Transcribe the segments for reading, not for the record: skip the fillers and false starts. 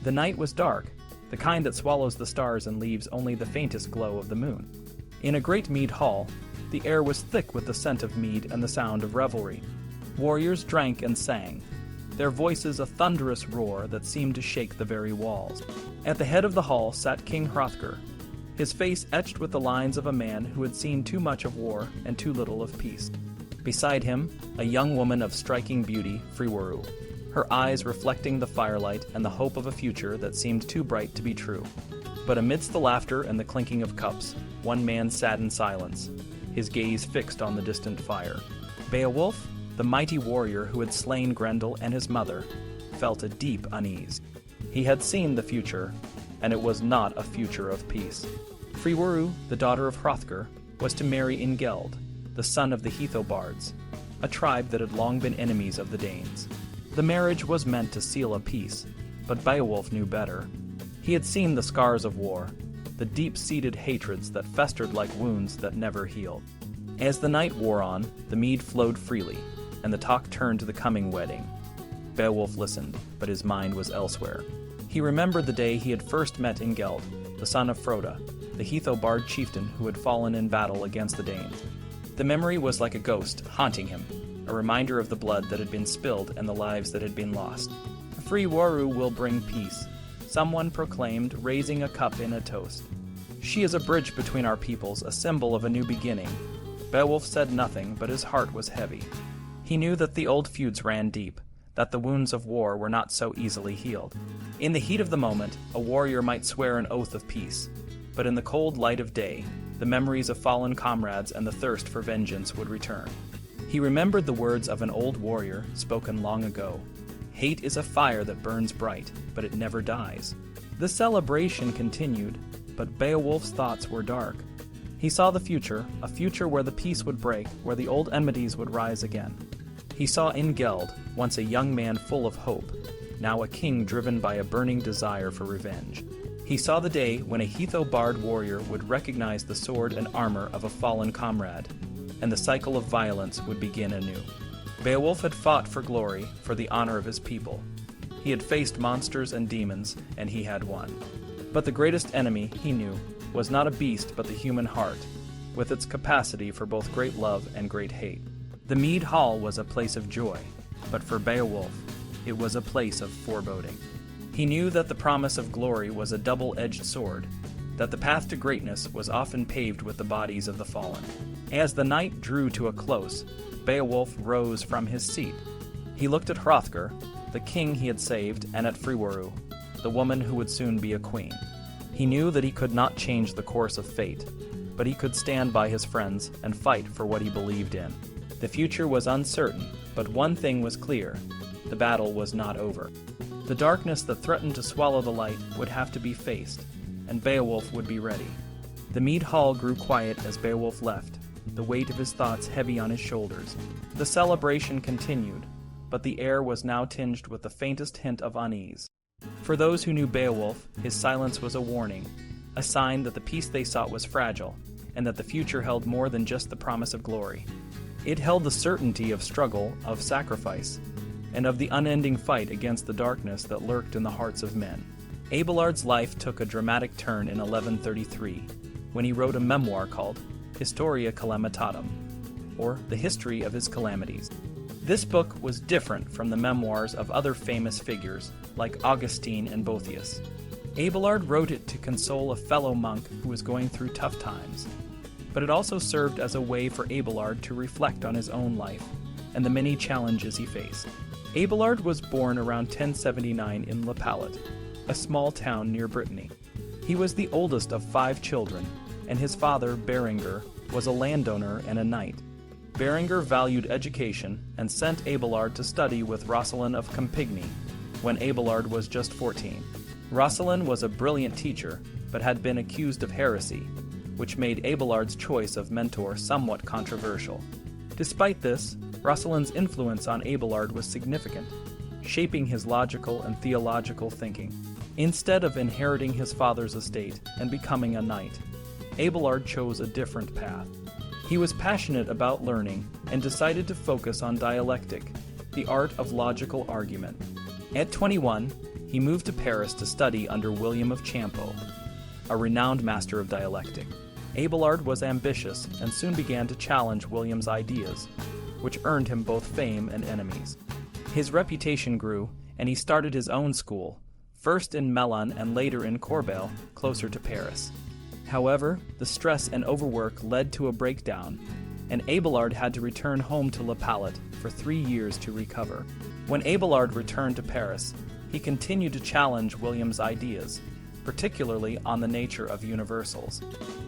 The night was dark, the kind that swallows the stars and leaves only the faintest glow of the moon. In a great mead hall, the air was thick with the scent of mead and the sound of revelry. Warriors drank and sang, their voices a thunderous roar that seemed to shake the very walls. At the head of the hall sat King Hrothgar, his face etched with the lines of a man who had seen too much of war and too little of peace. Beside him, a young woman of striking beauty, Freawaru, her eyes reflecting the firelight and the hope of a future that seemed too bright to be true. But amidst the laughter and the clinking of cups, one man sat in silence, his gaze fixed on the distant fire. Beowulf, the mighty warrior who had slain Grendel and his mother, felt a deep unease. He had seen the future, and it was not a future of peace. Freawaru, the daughter of Hrothgar, was to marry Ingeld, the son of the Heloise, a tribe that had long been enemies of the Danes. The marriage was meant to seal a peace, but Beowulf knew better. He had seen the scars of war, the deep-seated hatreds that festered like wounds that never healed. As the night wore on, the mead flowed freely, and the talk turned to the coming wedding. Beowulf listened, but his mind was elsewhere. He remembered the day he had first met Ingeld, the son of Froda, the Heloise chieftain who had fallen in battle against the Danes. The memory was like a ghost, haunting him, a reminder of the blood that had been spilled and the lives that had been lost. Freawaru will bring peace, someone proclaimed, raising a cup in a toast. She is a bridge between our peoples, a symbol of a new beginning. Beowulf said nothing, but his heart was heavy. He knew that the old feuds ran deep, that the wounds of war were not so easily healed. In the heat of the moment, a warrior might swear an oath of peace, but in the cold light of day, the memories of fallen comrades and the thirst for vengeance would return. He remembered the words of an old warrior spoken long ago. Hate is a fire that burns bright, but it never dies. The celebration continued, but Beowulf's thoughts were dark. He saw the future, a future where the peace would break, where the old enmities would rise again. He saw Ingeld, once a young man full of hope, now a king driven by a burning desire for revenge. He saw the day when a Heloise warrior would recognize the sword and armor of a fallen comrade, and the cycle of violence would begin anew. Beowulf had fought for glory, for the honor of his people. He had faced monsters and demons, and he had won. But the greatest enemy, he knew, was not a beast but the human heart, with its capacity for both great love and great hate. The mead hall was a place of joy, but for Beowulf, it was a place of foreboding. He knew that the promise of glory was a double-edged sword, that the path to greatness was often paved with the bodies of the fallen. As the night drew to a close, Beowulf rose from his seat. He looked at Hrothgar, the king he had saved, and at Freawaru, the woman who would soon be a queen. He knew that he could not change the course of fate, but he could stand by his friends and fight for what he believed in. The future was uncertain, but one thing was clear: the battle was not over. The darkness that threatened to swallow the light would have to be faced, and Beowulf would be ready. The mead hall grew quiet as Beowulf left, the weight of his thoughts heavy on his shoulders. The celebration continued, but the air was now tinged with the faintest hint of unease. For those who knew Beowulf, his silence was a warning, a sign that the peace they sought was fragile, and that the future held more than just the promise of glory. It held the certainty of struggle, of sacrifice, and of the unending fight against the darkness that lurked in the hearts of men. Abelard's life took a dramatic turn in 1133, when he wrote a memoir called Historia Calamitatum, or The History of His Calamities. This book was different from the memoirs of other famous figures like Augustine and Boethius. Abelard wrote it to console a fellow monk who was going through tough times, but it also served as a way for Abelard to reflect on his own life and the many challenges he faced. Abelard was born around 1079 in La Palette, a small town near Brittany. He was the oldest of 5 children, and his father, Berengar, was a landowner and a knight. Berengar valued education and sent Abelard to study with Roscelin of Campigny when Abelard was just 14. Roscelin was a brilliant teacher, but had been accused of heresy, which made Abelard's choice of mentor somewhat controversial. Despite this, Roscelin's influence on Abelard was significant, shaping his logical and theological thinking. Instead of inheriting his father's estate and becoming a knight, Abelard chose a different path. He was passionate about learning and decided to focus on dialectic, the art of logical argument. At 21, he moved to Paris to study under William of Champeaux, a renowned master of dialectic. Abelard was ambitious and soon began to challenge William's ideas, which earned him both fame and enemies. His reputation grew, and he started his own school, first in Melun and later in Corbeil, closer to Paris. However, the stress and overwork led to a breakdown, and Abelard had to return home to La Palette for 3 years to recover. When Abelard returned to Paris, he continued to challenge William's ideas, particularly on the nature of universals.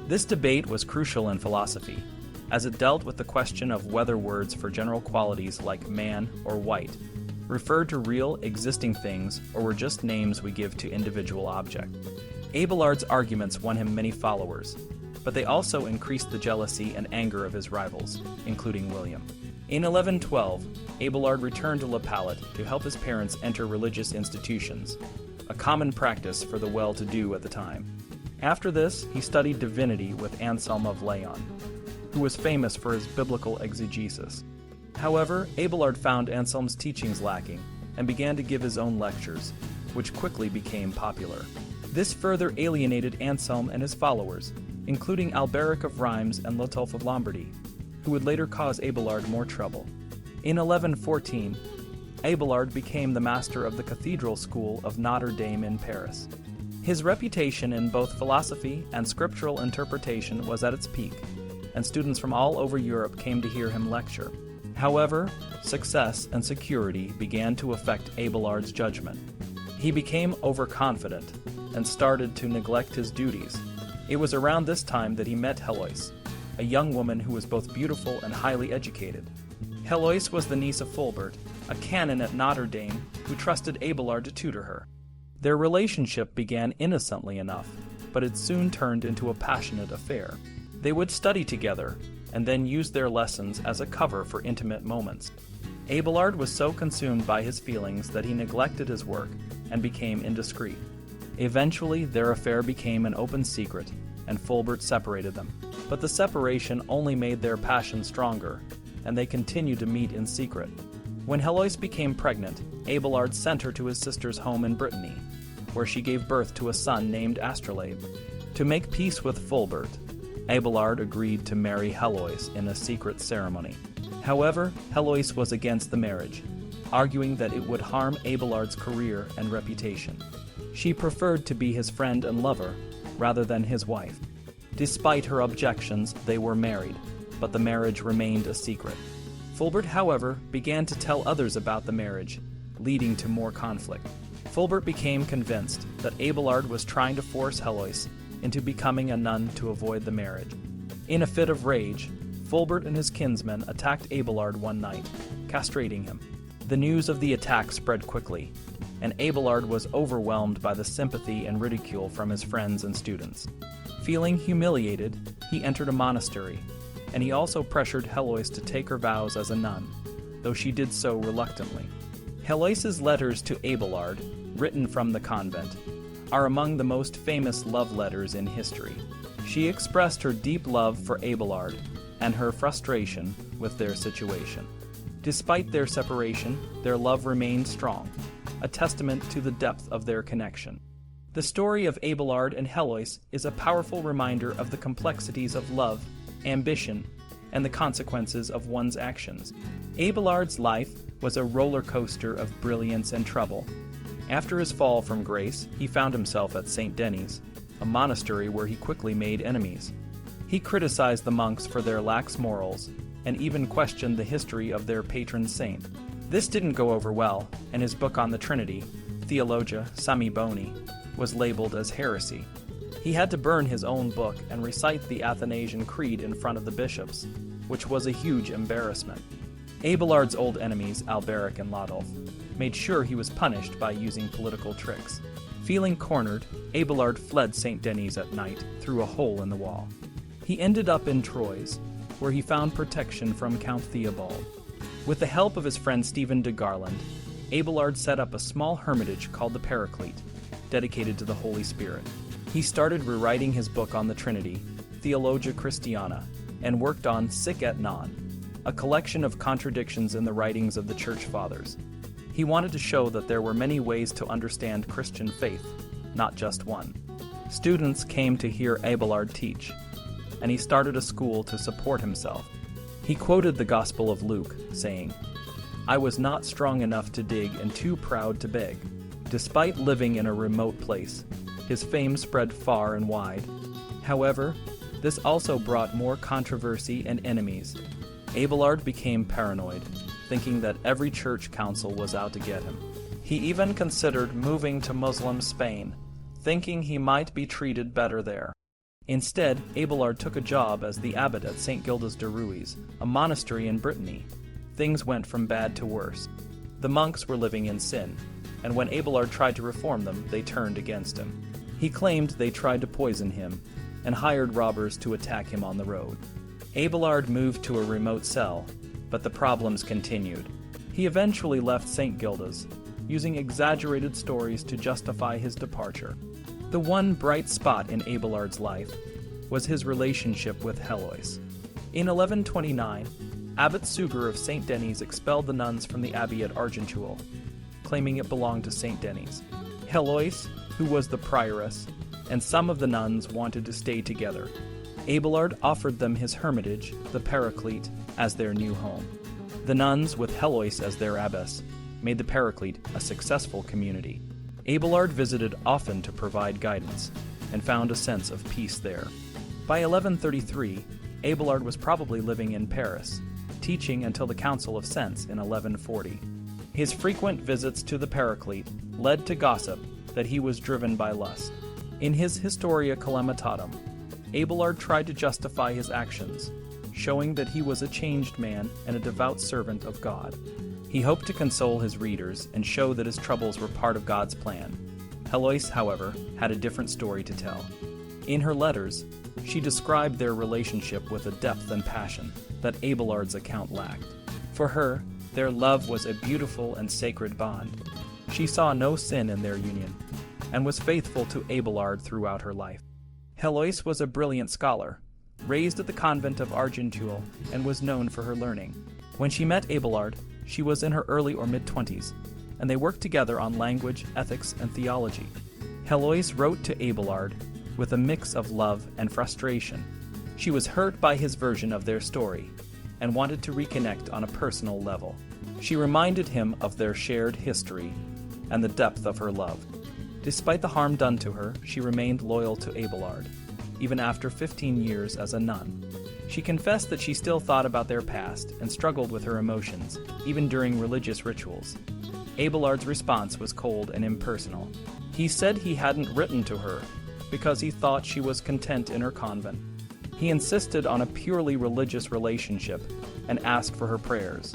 This debate was crucial in philosophy, as it dealt with the question of whether words for general qualities like man or white referred to real existing things or were just names we give to individual objects. Abelard's arguments won him many followers, but they also increased the jealousy and anger of his rivals, including William. In 1112, Abelard returned to La Palette to help his parents enter religious institutions, a common practice for the well-to-do at the time. After this, he studied divinity with Anselm of Laon, who was famous for his biblical exegesis. However, Abelard found Anselm's teachings lacking and began to give his own lectures, which quickly became popular. This further alienated Anselm and his followers, including Alberic of Rheims and Lotolf of Lombardy, who would later cause Abelard more trouble. In 1114, Abelard became the master of the cathedral school of Notre Dame in Paris. His reputation in both philosophy and scriptural interpretation was at its peak, and students from all over Europe came to hear him lecture. However, success and security began to affect Abelard's judgment. He became overconfident and started to neglect his duties. It was around this time that he met Heloise, a young woman who was both beautiful and highly educated. Heloise was the niece of Fulbert, a canon at Notre Dame who trusted Abelard to tutor her. Their relationship began innocently enough, but it soon turned into a passionate affair. They would study together, and then use their lessons as a cover for intimate moments. Abelard was so consumed by his feelings that he neglected his work and became indiscreet. Eventually, their affair became an open secret, and Fulbert separated them. But the separation only made their passion stronger, and they continued to meet in secret. When Heloise became pregnant, Abelard sent her to his sister's home in Brittany, where she gave birth to a son named Astrolabe. To make peace with Fulbert, Abelard agreed to marry Heloise in a secret ceremony. However, Heloise was against the marriage, arguing that it would harm Abelard's career and reputation. She preferred to be his friend and lover, rather than his wife. Despite her objections, they were married, but the marriage remained a secret. Fulbert, however, began to tell others about the marriage, leading to more conflict. Fulbert became convinced that Abelard was trying to force Heloise into becoming a nun to avoid the marriage. In a fit of rage, Fulbert and his kinsmen attacked Abelard one night, castrating him. The news of the attack spread quickly, and Abelard was overwhelmed by the sympathy and ridicule from his friends and students. Feeling humiliated, he entered a monastery, and he also pressured Heloise to take her vows as a nun, though she did so reluctantly. Heloise's letters to Abelard, written from the convent, are among the most famous love letters in history. She expressed her deep love for Abelard and her frustration with their situation. Despite their separation, their love remained strong, a testament to the depth of their connection. The story of Abelard and Heloise is a powerful reminder of the complexities of love, ambition, and the consequences of one's actions. Abelard's life was a roller coaster of brilliance and trouble. After his fall from grace, he found himself at St. Denis, a monastery where he quickly made enemies. He criticized the monks for their lax morals, and even questioned the history of their patron saint. This didn't go over well, and his book on the Trinity, Theologia Sami Boni, was labeled as heresy. He had to burn his own book and recite the Athanasian Creed in front of the bishops, which was a huge embarrassment. Abelard's old enemies, Alberic and Lotolf, made sure he was punished by using political tricks. Feeling cornered, Abelard fled St. Denis at night through a hole in the wall. He ended up in Troyes, where he found protection from Count Theobald. With the help of his friend Stephen de Garland, Abelard set up a small hermitage called the Paraclete, dedicated to the Holy Spirit. He started rewriting his book on the Trinity, Theologia Christiana, and worked on Sic et Non, a collection of contradictions in the writings of the Church Fathers. He wanted to show that there were many ways to understand Christian faith, not just one. Students came to hear Abelard teach, and he started a school to support himself. He quoted the Gospel of Luke, saying, "I was not strong enough to dig and too proud to beg." Despite living in a remote place, his fame spread far and wide. However, this also brought more controversy and enemies. Abelard became paranoid, thinking that every church council was out to get him. He even considered moving to Muslim Spain, thinking he might be treated better there. Instead, Abelard took a job as the abbot at St. Gildas de Ruiz, a monastery in Brittany. Things went from bad to worse. The monks were living in sin, and when Abelard tried to reform them, they turned against him. He claimed they tried to poison him, and hired robbers to attack him on the road. Abelard moved to a remote cell, but the problems continued. He eventually left St. Gildas, using exaggerated stories to justify his departure. The one bright spot in Abelard's life was his relationship with Heloise. In 1129, Abbot Suger of St. Denis expelled the nuns from the abbey at Argenteuil, claiming it belonged to St. Denis. Heloise, who was the prioress, and some of the nuns wanted to stay together. Abelard offered them his hermitage, the Paraclete, as their new home. The nuns, with Heloise as their abbess, made the Paraclete a successful community. Abelard visited often to provide guidance, and found a sense of peace there. By 1133, Abelard was probably living in Paris, teaching until the Council of Sens in 1140. His frequent visits to the Paraclete led to gossip that he was driven by lust. In his Historia Calamitatum, Abelard tried to justify his actions, showing that he was a changed man and a devout servant of God. He hoped to console his readers and show that his troubles were part of God's plan. Heloise, however, had a different story to tell. In her letters, she described their relationship with a depth and passion that Abelard's account lacked. For her, their love was a beautiful and sacred bond. She saw no sin in their union, and was faithful to Abelard throughout her life. Heloise was a brilliant scholar, raised at the convent of Argenteuil, and was known for her learning. When she met Abelard, she was in her early or mid-20s, and they worked together on language, ethics, and theology. Heloise wrote to Abelard with a mix of love and frustration. She was hurt by his version of their story, and wanted to reconnect on a personal level. She reminded him of their shared history and the depth of her love. Despite the harm done to her, she remained loyal to Abelard, even after 15 years as a nun. She confessed that she still thought about their past and struggled with her emotions, even during religious rituals. Abelard's response was cold and impersonal. He said he hadn't written to her because he thought she was content in her convent. He insisted on a purely religious relationship and asked for her prayers.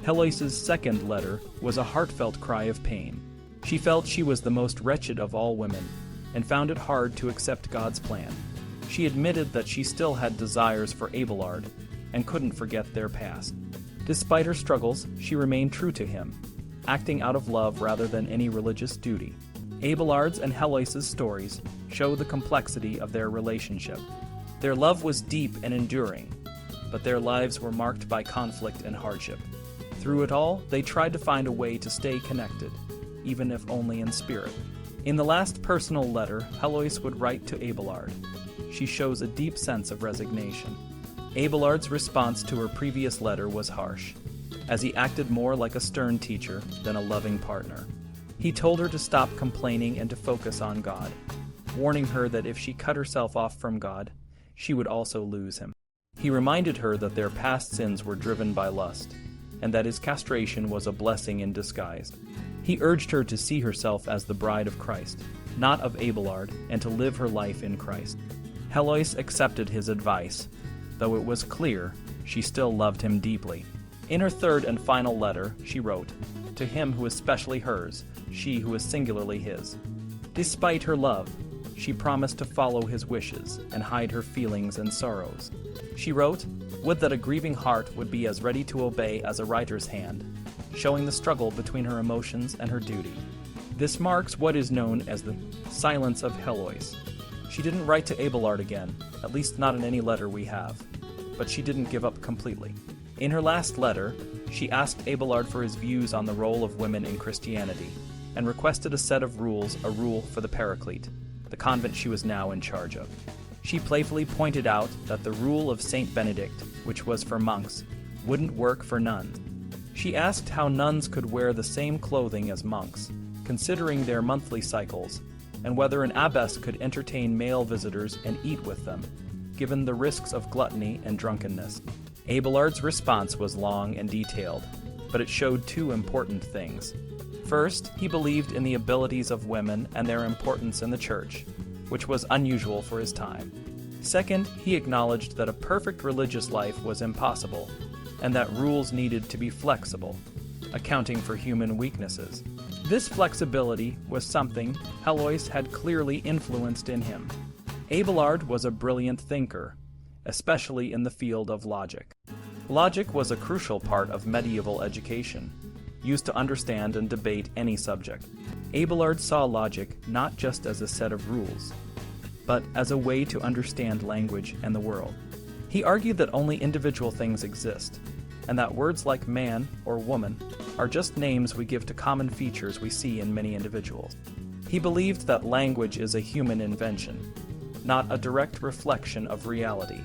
Heloise's second letter was a heartfelt cry of pain. She felt she was the most wretched of all women, and found it hard to accept God's plan. She admitted that she still had desires for Abelard, and couldn't forget their past. Despite her struggles, she remained true to him, acting out of love rather than any religious duty. Abelard's and Heloise's stories show the complexity of their relationship. Their love was deep and enduring, but their lives were marked by conflict and hardship. Through it all, they tried to find a way to stay connected, even if only in spirit. In the last personal letter Heloise would write to Abelard, she shows a deep sense of resignation. Abelard's response to her previous letter was harsh, as he acted more like a stern teacher than a loving partner. He told her to stop complaining and to focus on God, warning her that if she cut herself off from God, she would also lose him. He reminded her that their past sins were driven by lust, and that his castration was a blessing in disguise. He urged her to see herself as the bride of Christ, not of Abelard, and to live her life in Christ. Heloise accepted his advice, though it was clear she still loved him deeply. In her third and final letter, she wrote, "To him who is specially hers, she who is singularly his." Despite her love, she promised to follow his wishes and hide her feelings and sorrows. She wrote, "Would that a grieving heart would be as ready to obey as a writer's hand," showing the struggle between her emotions and her duty. This marks what is known as the silence of Heloise. She didn't write to Abelard again, at least not in any letter we have, but she didn't give up completely. In her last letter, she asked Abelard for his views on the role of women in Christianity, and requested a set of rules, a rule for the Paraclete, the convent she was now in charge of. She playfully pointed out that the rule of Saint Benedict, which was for monks, wouldn't work for nuns. She asked how nuns could wear the same clothing as monks, considering their monthly cycles, and whether an abbess could entertain male visitors and eat with them, given the risks of gluttony and drunkenness. Abelard's response was long and detailed, but it showed two important things. First, he believed in the abilities of women and their importance in the church, which was unusual for his time. Second, he acknowledged that a perfect religious life was impossible, and that rules needed to be flexible, accounting for human weaknesses. This flexibility was something Heloise had clearly influenced in him. Abelard was a brilliant thinker, especially in the field of logic. Logic was a crucial part of medieval education, used to understand and debate any subject. Abelard saw logic not just as a set of rules, but as a way to understand language and the world. He argued that only individual things exist, and that words like man or woman are just names we give to common features we see in many individuals. He believed that language is a human invention, not a direct reflection of reality.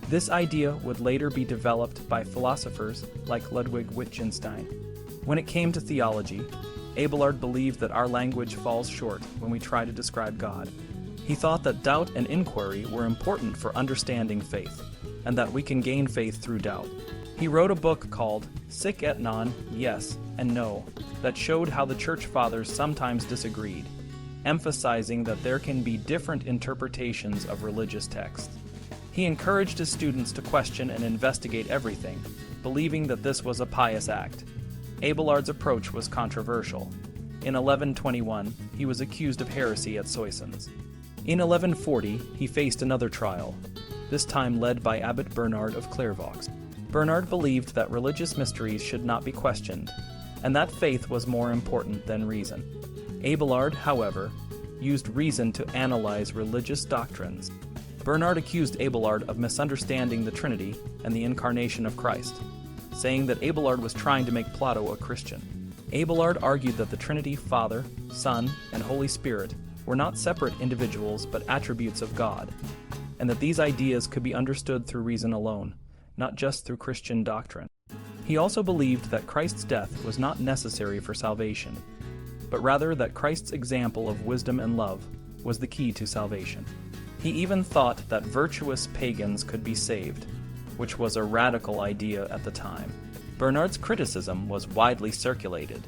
This idea would later be developed by philosophers like Ludwig Wittgenstein. When it came to theology, Abelard believed that our language falls short when we try to describe God. He thought that doubt and inquiry were important for understanding faith, and that we can gain faith through doubt. He wrote a book called Sic et Non, Yes and No, that showed how the Church Fathers sometimes disagreed, emphasizing that there can be different interpretations of religious texts. He encouraged his students to question and investigate everything, believing that this was a pious act. Abelard's approach was controversial. In 1121, he was accused of heresy at Soissons. In 1140, he faced another trial, this time led by Abbot Bernard of Clairvaux. Bernard believed that religious mysteries should not be questioned, and that faith was more important than reason. Abelard, however, used reason to analyze religious doctrines. Bernard accused Abelard of misunderstanding the Trinity and the incarnation of Christ, saying that Abelard was trying to make Plato a Christian. Abelard argued that the Trinity, Father, Son, and Holy Spirit were not separate individuals but attributes of God, and that these ideas could be understood through reason alone, not just through Christian doctrine. He also believed that Christ's death was not necessary for salvation, but rather that Christ's example of wisdom and love was the key to salvation. He even thought that virtuous pagans could be saved, which was a radical idea at the time. Bernard's criticism was widely circulated,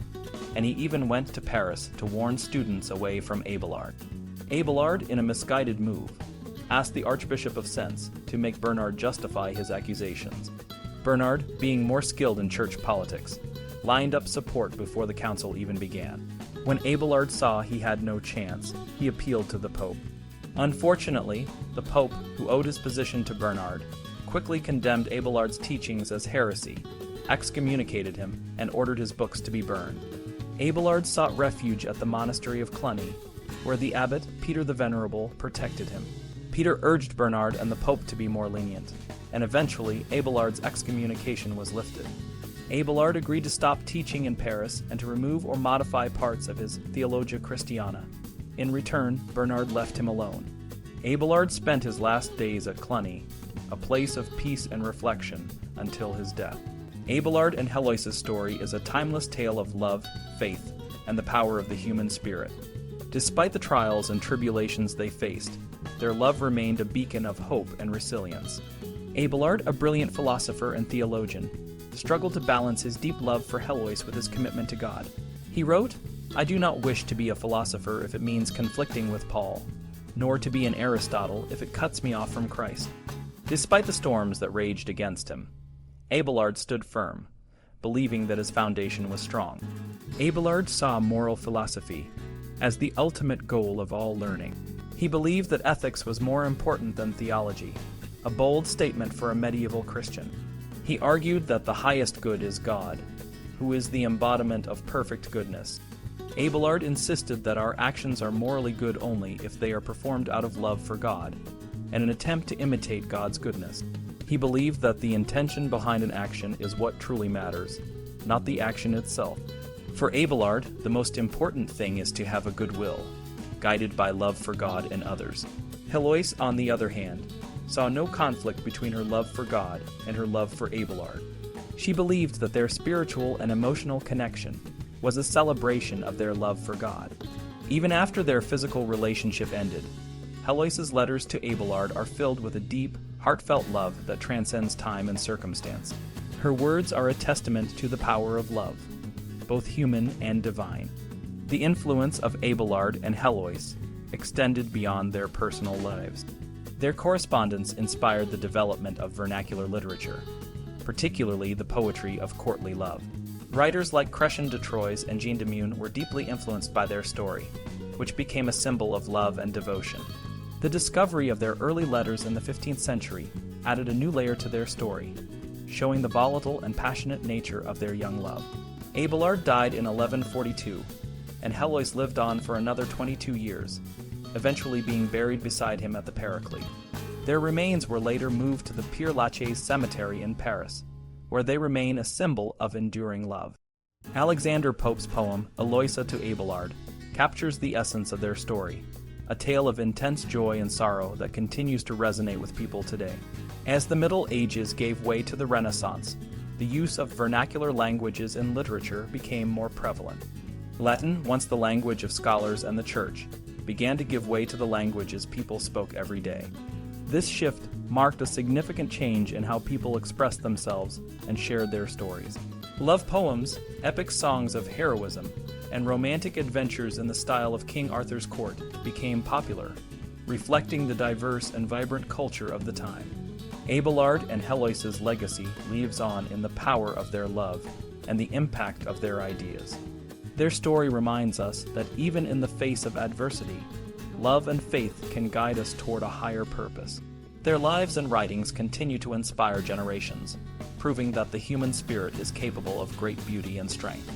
and he even went to Paris to warn students away from Abelard. Abelard, in a misguided move, asked the Archbishop of Sens to make Bernard justify his accusations. Bernard, being more skilled in church politics, lined up support before the council even began. When Abelard saw he had no chance, he appealed to the Pope. Unfortunately, the Pope, who owed his position to Bernard, quickly condemned Abelard's teachings as heresy, excommunicated him, and ordered his books to be burned. Abelard sought refuge at the monastery of Cluny, where the abbot, Peter the Venerable, protected him. Peter urged Bernard and the Pope to be more lenient, and eventually Abelard's excommunication was lifted. Abelard agreed to stop teaching in Paris and to remove or modify parts of his Theologia Christiana. In return, Bernard left him alone. Abelard spent his last days at Cluny, a place of peace and reflection, until his death. Abelard and Heloise's story is a timeless tale of love, faith, and the power of the human spirit. Despite the trials and tribulations they faced, their love remained a beacon of hope and resilience. Abelard, a brilliant philosopher and theologian, struggled to balance his deep love for Heloise with his commitment to God. He wrote, "I do not wish to be a philosopher if it means conflicting with Paul, nor to be an Aristotle if it cuts me off from Christ." Despite the storms that raged against him, Abelard stood firm, believing that his foundation was strong. Abelard saw moral philosophy as the ultimate goal of all learning. He believed that ethics was more important than theology, a bold statement for a medieval Christian. He argued that the highest good is God, who is the embodiment of perfect goodness. Abelard insisted that our actions are morally good only if they are performed out of love for God, and an attempt to imitate God's goodness. He believed that the intention behind an action is what truly matters, not the action itself. For Abelard, the most important thing is to have a good will, guided by love for God and others. Heloise, on the other hand, saw no conflict between her love for God and her love for Abelard. She believed that their spiritual and emotional connection was a celebration of their love for God. Even after their physical relationship ended, Heloise's letters to Abelard are filled with a deep, heartfelt love that transcends time and circumstance. Her words are a testament to the power of love, both human and divine. The influence of Abelard and Heloise extended beyond their personal lives. Their correspondence inspired the development of vernacular literature, particularly the poetry of courtly love. Writers like Crescent de Troyes and Jean de Meun were deeply influenced by their story, which became a symbol of love and devotion. The discovery of their early letters in the 15th century added a new layer to their story, showing the volatile and passionate nature of their young love. Abelard died in 1142, and Heloise lived on for another 22 years, eventually being buried beside him at the Paraclete. Their remains were later moved to the Père Lachaise cemetery in Paris, where they remain a symbol of enduring love. Alexander Pope's poem, Eloisa to Abelard, captures the essence of their story, a tale of intense joy and sorrow that continues to resonate with people today. As the Middle Ages gave way to the Renaissance, the use of vernacular languages in literature became more prevalent. Latin, once the language of scholars and the church, began to give way to the languages people spoke every day. This shift marked a significant change in how people expressed themselves and shared their stories. Love poems, epic songs of heroism, and romantic adventures in the style of King Arthur's court became popular, reflecting the diverse and vibrant culture of the time. Abelard and Heloise's legacy lives on in the power of their love and the impact of their ideas. Their story reminds us that even in the face of adversity, love and faith can guide us toward a higher purpose. Their lives and writings continue to inspire generations, proving that the human spirit is capable of great beauty and strength.